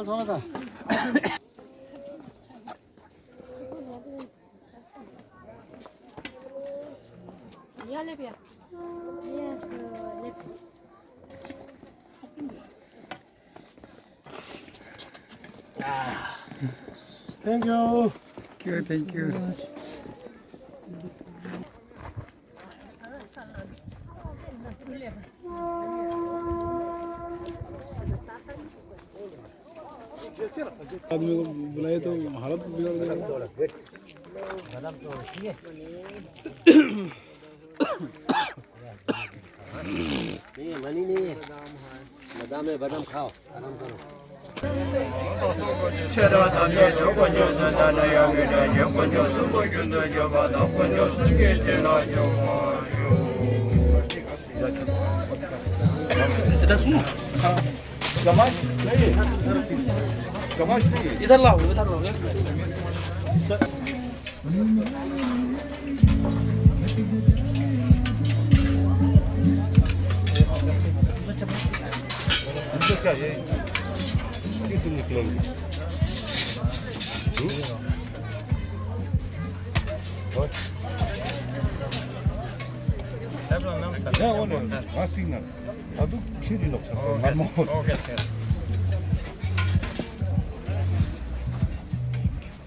정하자. Ya lebih ya. Yes, lebih. Thank you. Thank you. आदमी को बुलाए तो हालत बिगड़ गई। नहीं मनी नहीं है। बादाम है, बादाम खाओ, आराम करो। इधर सुनो। कमाश नहीं, कमाश नहीं, इधर लाओ, इधर लाओ। हमको चाहिए किस निकलेंगे 야 오늘 아스팅나 나도 실이 없었어. 말 먹어.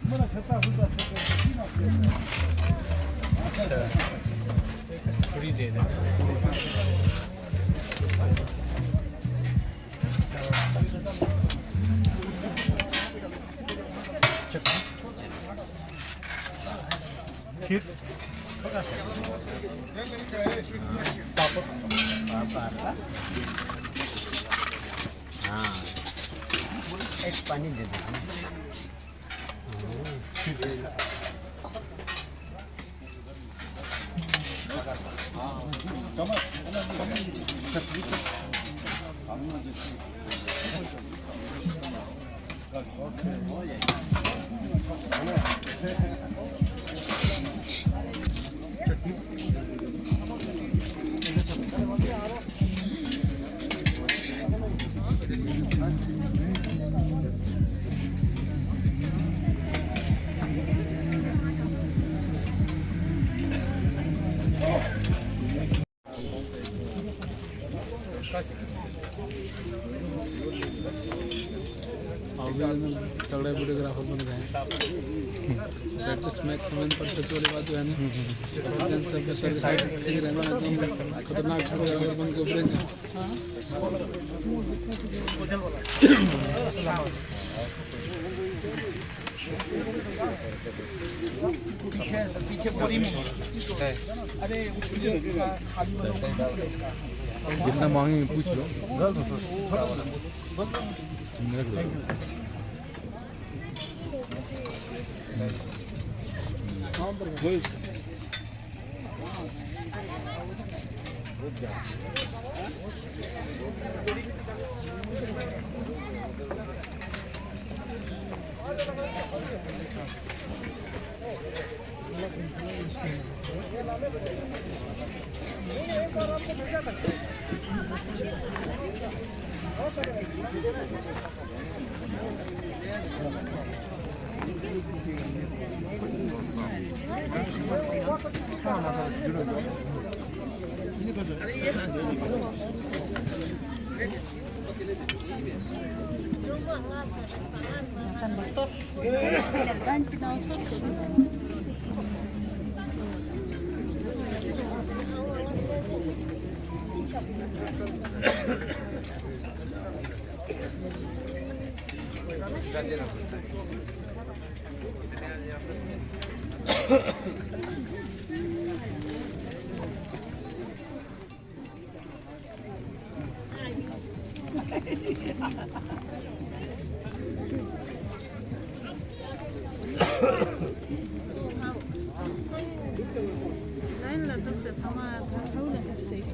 뭐나 됐다 그러다 पूरी दे दे खीर हाँ, एक पानी दे दो। तगड़े वीडियोग्राफर बन गए हैं। प्रैक्टिस मैच समय पद्धति वाली बात जो है ना, सब सर के साइड खींच रहे हैं एकदम खतरनाक वीडियोग्राफर बन के उभरेंगे। पीछे बोरी में अरे जितना मांगे पूछ लो। لا تنسى سماعة حول نفسك.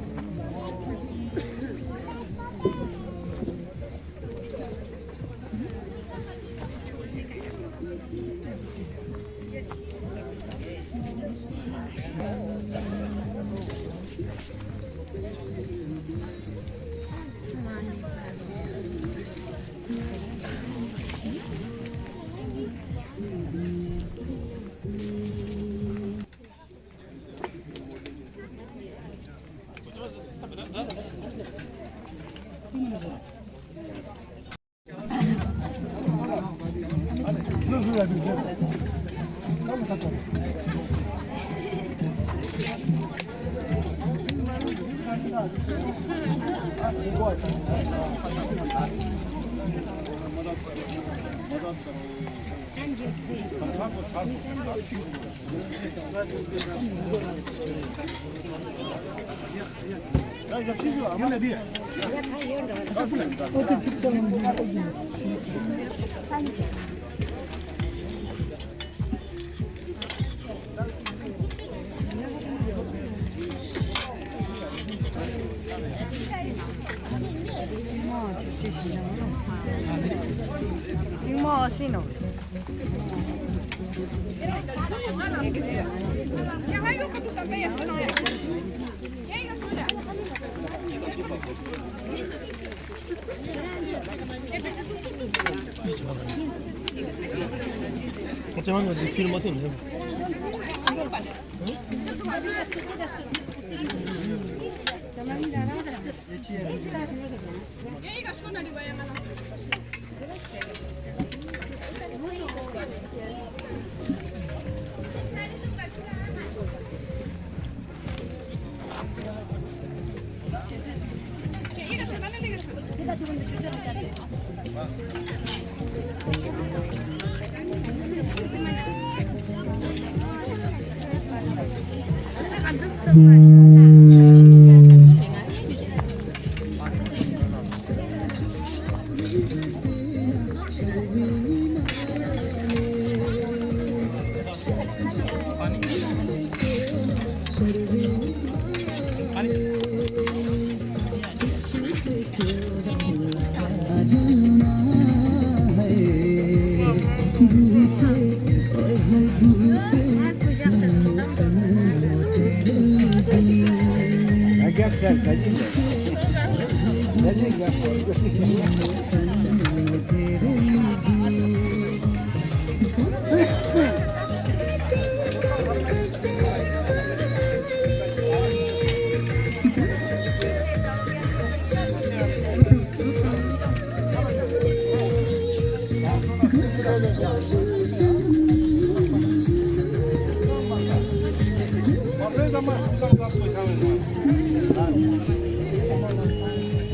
어쩌면 어디 길 못해 없네.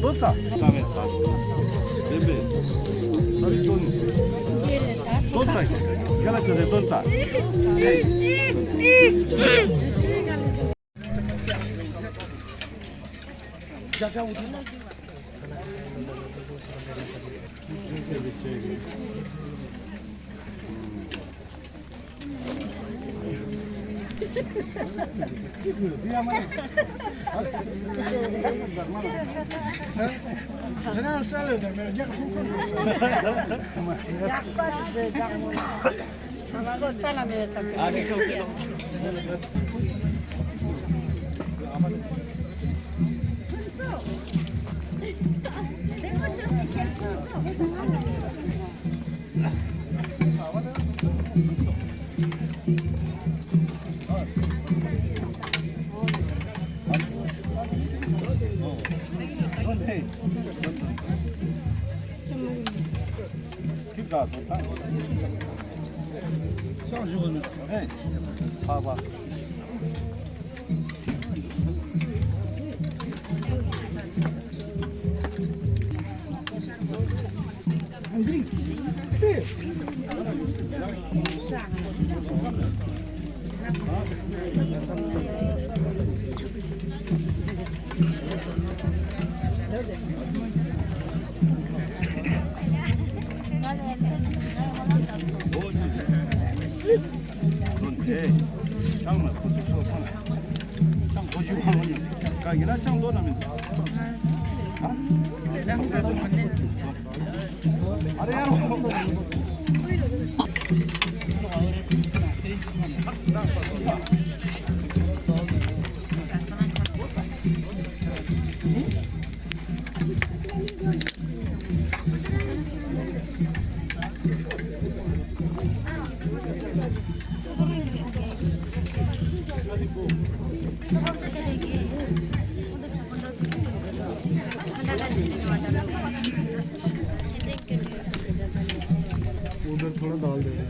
Tota. Bebe. Sabe Tony? Tota. Aquela coisa é Tota. Já já 봐봐. 그런데 장만 붙여서 장 보시고 하면 가기나 장 놓으면 थोड़ा दाल दे दें।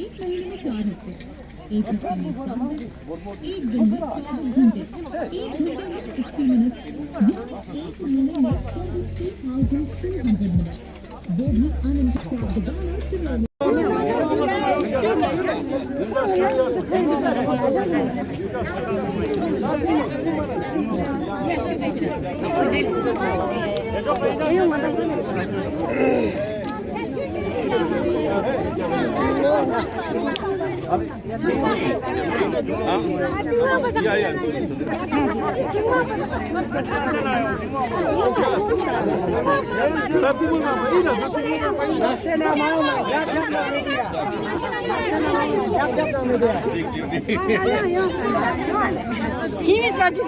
एक महीने में 4 हफ्ते, एक हफ्ते में 7 दिन, एक दिन में 24 घंटे, एक घंटे में 60 मिनट, एक महीने में 23,200 मिनट, वो भी अनलिमिटेड। 힘이 쏴지.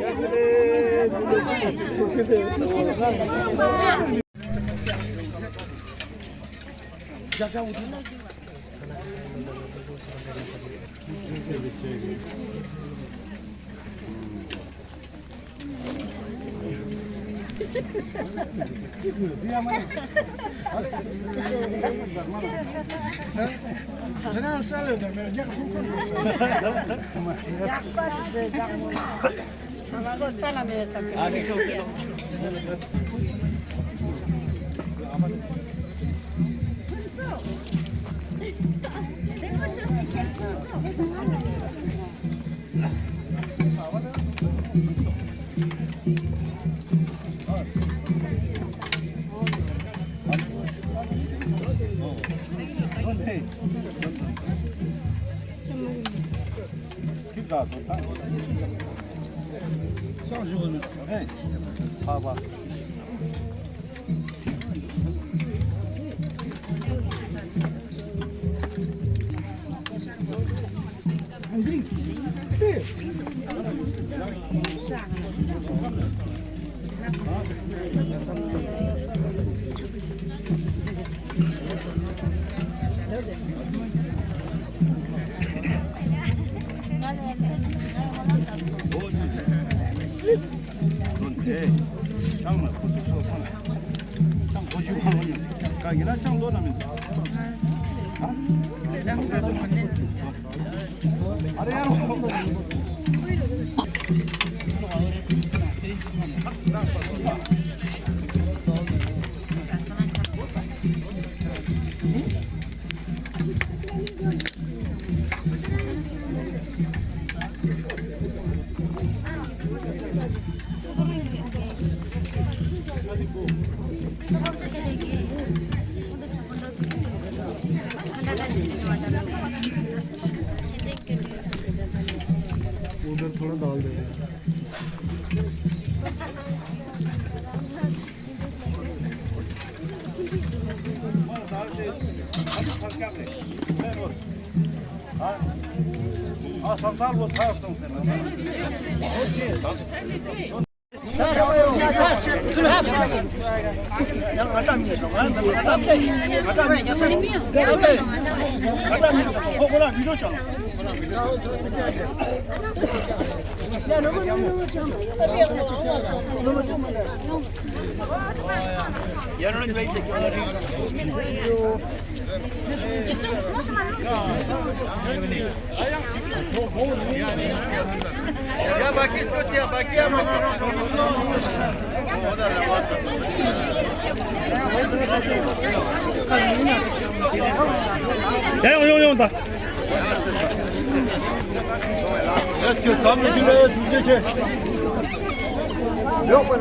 넌 돼. 장은 고추 사네. 장 55만 원. 가기나 장 넣으면 돼. उधर थोड़ा डाल देगा samsal bu taraftan Ya baki skoti ya baki ya 형 온다. eski samimi cümleye Türkçe yok mu?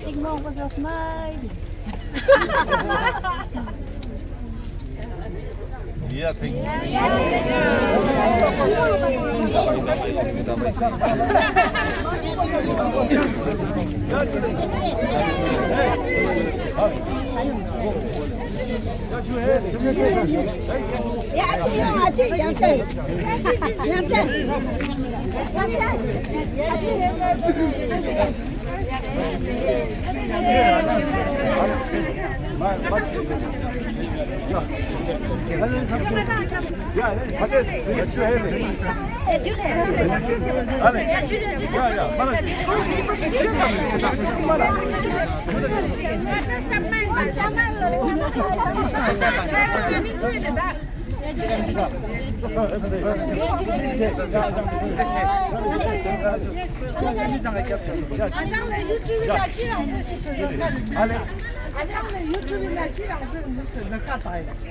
Tingnan ko sa smile. Ya peki.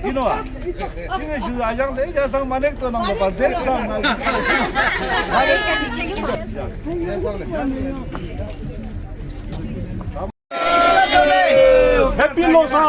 이놈아, 지금 주 아장 내자상 만약 떠난 거 봐. 대상. 해피로사.